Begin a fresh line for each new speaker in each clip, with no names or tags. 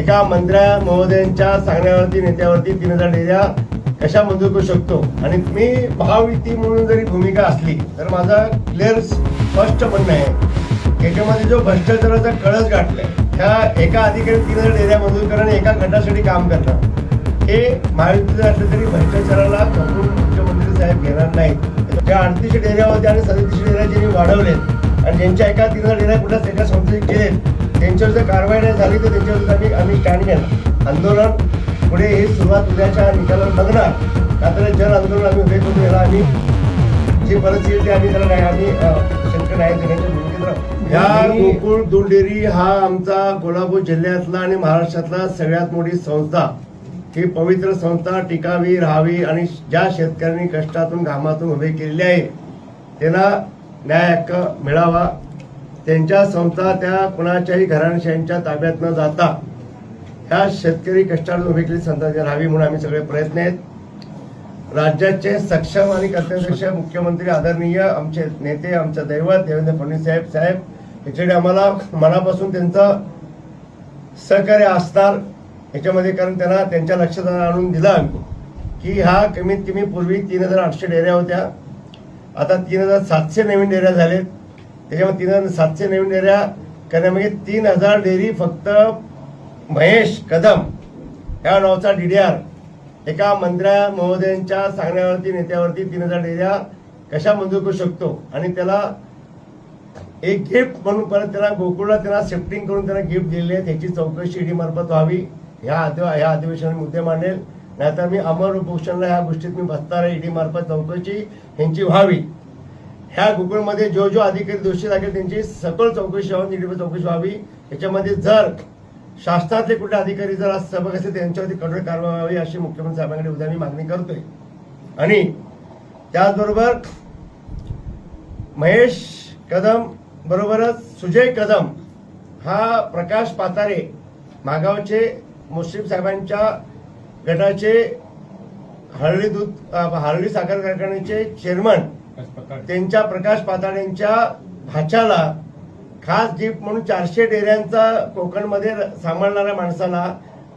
एका मंत्र्या महोदयांच्या सांगण्यावरती नेत्यावरती 3000 डेऱ्या कशा मंजूर करू शकतो। आणि मी महायुती म्हणून जरी भूमिका असली तर माझा क्लिअर स्पष्ट म्हणणं आहे, याच्यामध्ये जो भ्रष्टाचाराचा कळस गाठलाय, ह्या एका अधिकारी 3000 डेऱ्या मंजूर करणं आणि एका गटासाठी काम करणं, हे महायुतीचं असलं तरी भ्रष्टाचाराला खपवून मुख्यमंत्री साहेब घेणार नाहीत। ज्या 38 डेऱ्या होत्या आणि 37 डेऱ्या ज्यांनी वाढवलेत आणि ज्यांच्या एका 3000 डेऱ्या कुठल्याच एका संस्थेत केलेत, त्यांच्यावर जर कारवाई नाही झाली तर त्यांच्यावर आम्ही स्टँड घेणार। आंदोलन पुढे ही सुरुवात उद्याच्या निकालावर बघणार, का तर जन आंदोलन आम्ही उभे करून याला आम्ही जी परिस्थिती आम्ही त्याला नाही आम्ही शेतकरी न्याय देण्याच्या भूमिकेत राहू। या गोकुळ दूध डेअरी हा आमचा कोल्हापूर जिल्ह्यातला आणि महाराष्ट्रातला सगळ्यात मोठी संस्था, ही पवित्र संस्था टिकावी राहावी आणि ज्या शेतकऱ्यांनी कष्टातून घामातून उभे केलेले आहे त्यांना न्याय हक्क मिळावा। त्यांच्या संस्था त्या कुणाच्याही घराणशाहींच्या ताब्यात न जाता ह्या शेतकरी कष्टातून उभे केलेली संस्था राहावी म्हणून आम्ही सगळे प्रयत्न आहेत। राज्याचे सक्षम आणि कर्तव्यदक्ष मुख्यमंत्री आदरणीय आमचे नेते, आमचं दैवत देवेंद्र फडणवीस साहेब याच्याकडे आम्हाला मनापासून त्यांचं सहकार्य असणार याच्यामध्ये, कारण त्यांना त्यांच्या लक्षात आणून दिलं आम्ही की हा कमीत कमी पूर्वी 3800 डेऱ्या होत्या, आता 3700 नवीन डेऱ्या झालेत। त्याच्यामध्ये 3700 नवीन डेऱ्या करण्यामागे 3000 डेअरी फक्त महेश कदम या नावाचा DDR एका मंत्र्या महोदयांच्या सांगण्यावरती नेत्यावरती 3000 डेऱ्या कशा मंजूर करू शकतो आणि त्याला एक गिफ्ट म्हणून परत त्याला गोकुळला त्यांना शिफ्टिंग करून त्यांना गिफ्ट दिले आहे, त्याची चौकशी ईडी मार्फत व्हावी। ह्या अधिवेशनात मुद्दे मांडेल, नाहीतर मी अमर उपोषणला ह्या गोष्टीत मी बसणार आहे। ईडी मार्फत चौकशी ह्यांची व्हावी। ह्या गोकुळमध्ये जो अधिकारी दोषी लागेल त्यांची सखोल चौकशी व्हावी, ईडी चौकशी व्हावी। याच्यामध्ये जर शासनातले कुठले अधिकारी जर आज सहभागी असेल त्यांच्यावरती कठोर कारवाई व्हावी अशी मुख्यमंत्री साहेबांकडे उद्या मी मागणी करतोय। आणि त्याचबरोबर महेश कदम बरोबरच सुजय कदम हा प्रकाश पातारे मागावचे मुश्रीफ साहेबांच्या गटाचे हरळी साखर कारखान्याचे चेअरमन, त्यांच्या प्रकाश पाताळेंच्या भाच्याला खास गिफ्ट म्हणून 400 डेऱ्यांचा कोकणमध्ये सांभाळणाऱ्या माणसाला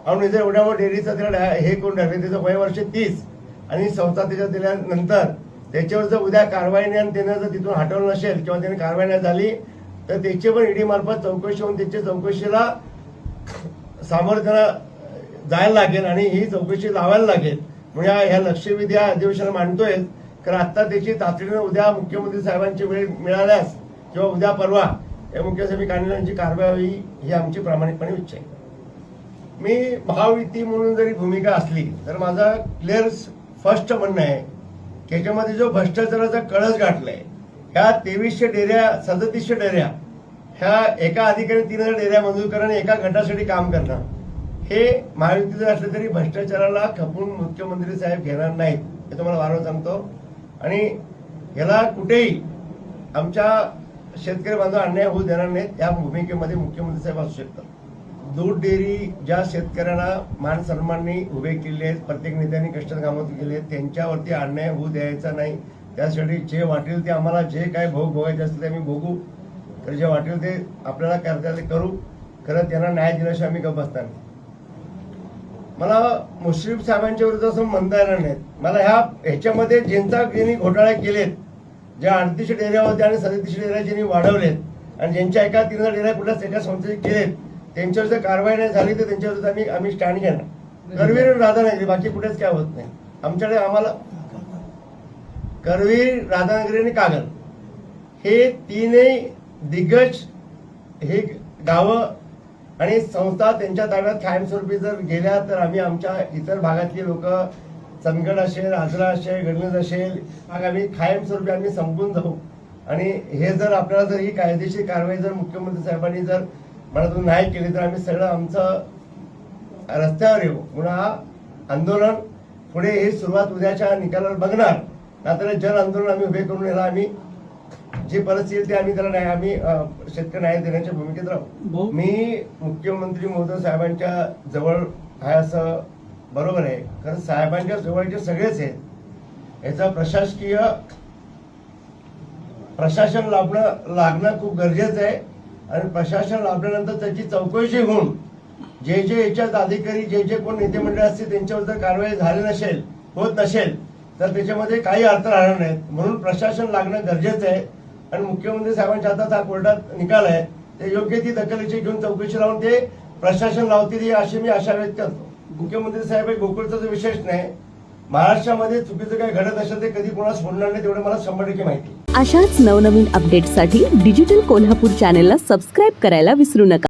आणि जर एवढ्या मोठ्या डेअरीचं त्याला हे करून टाकले, त्याचं वय वर्ष 30 आणि संस्था त्याच्यात दिल्यानंतर त्याच्यावर जर उद्या कारवाई नाही आणि त्यानं जर तिथून हटवलं नसेल किंवा त्याने कारवाई नाही झाली तर त्याची पण ईडी मार्फत चौकशी होऊन त्याच्या चौकशीला सामोरं त्याला जायला लागेल आणि ही चौकशी लावायला लागेल। म्हणजे ह्या लक्षवेधी या अधिवेशन मांडतोय, कारण आता त्याची तातडीनं उद्या मुख्यमंत्री साहेबांची वेळ मिळाल्यास किंवा उद्या परवा या मुख्यमंत्री काढण्याची कारवाई ही आमची प्रामाणिकपणे इच्छा आहे। मी महायुती म्हणून जरी भूमिका असली तर माझा क्लिअर स्पष्ट म्हणणं आहे की याच्यामध्ये जो भ्रष्टाचाराचा कळस गाठलाय, ह्या 2300 डेऱ्या 3700 डेऱ्या ह्या एका अधिकारी 3000 डेऱ्या मंजूर करणं आणि एका गटासाठी काम करणं, हे महायुतीचं असलं तरी भ्रष्टाचाराला खपवून मुख्यमंत्री साहेब घेणार नाहीत हे तुम्हाला वारंवार सांगतो। आणि याला कुठेही आमच्या शेतकरी बांधव अन्याय होऊ देणार नाहीत। या भूमिकेमध्ये मुख्यमंत्री साहेब असू शकतात। दूध डेअरी ज्या शेतकऱ्यांना मान सन्माननी उभे केले आहेत, प्रत्येक नेत्यांनी कष्टात कामातून केले आहेत, त्यांच्यावरती अन्याय होऊ द्यायचा नाही। त्यासाठी जे वाटेल ते आम्हाला जे काय भोगायचे असतील ते आम्ही भोगू, तर जे वाटेल ते आपल्याला करता ते करू। खरं त्यांना न्याय दिल्याशिवाय आम्ही गप्प बसणार नाही। मला मुश्रीफ साहेबांच्या विरुद्ध असं म्हणता येणार नाही। मला ह्याच्यामध्ये ज्यांनी घोटाळे केलेत, ज्या 38 डेऱ्या होत्या आणि 37 डेऱ्या ज्यांनी वाढवलेत आणि ज्यांच्या एका 3000 डेऱ्या कुठल्याच एका संस्थेत केलेत, त्यांच्यावर जर कारवाई नाही झाली तर त्यांच्यावर आम्ही स्टँड घेणार। करवीर राधानगरी, बाकी कुठेच काय होत नाही आमच्याकडे। आम्हाला करवीर, राधानगरी आणि कागल हे तीनही दिग्गज हे गावं आणि संस्था त्यांच्या ताब्यात कायमस्वरूपी जर गेल्या तर आम्ही आमच्या इतर भागातली लोक, चंदगड असेल, आजरा असेल, गणेश असेल, आम्ही कायमस्वरूपी आम्ही संपून जाऊ। आणि हे जर आपल्याला जर ही कायदेशीर कारवाई जर मुख्यमंत्री साहेबांनी जर मनातून नाही केली तर आम्ही सगळं आमचं रस्त्यावर येऊ। पुन्हा आंदोलन पुढे ही सुरुवात उद्याच्या निकालावर बघणार, नाहीतर जन आंदोलन आम्ही उभे करून याला आम्ही जी परिस्थिती ते आम्ही त्याला न्याय आम्ही शेतकरी न्याय देण्याच्या भूमिकेत राहू। मी मुख्यमंत्री महोदय साहेबांच्या जवळ आहे असं बरोबर आहे, कारण साहेबांच्या जवळचे सगळेच आहेत। याचा प्रशासन लागणं खूप गरजेचं आहे आणि प्रशासन लाभल्यानंतर त्याची चौकशी होऊन जे याच्यात अधिकारी जे कोण नेते मंडळ असतील त्यांच्यावर जर कारवाई झाली नसेल, होत नसेल, तर त्याच्यामध्ये काही अर्थ राहणार नाहीत. म्हणून प्रशासन लागणं गरजेचं आहे. आणि मुख्यमंत्री साहेबांच्या हातात हा कोर्टात निकाल आहे, ते योग्य ती दखलीची घेऊन चौकशी लावून ते प्रशासन लावतील अशी मी आशा व्यक्त करतो. मुख्यमंत्री साहेब हे गोकुळचा जो विशेष नाही, महाराष्ट्रामध्ये चुकीचं काही घडत असेल ते कधी कोणाला सोडणार नाही, तेवढं मला 100% माहिती.
अशाच नवनवीन अपडेट्ससाठी डिजिटल कोल्हापूर चॅनेलला सबस्क्राईब करायला विसरू नका.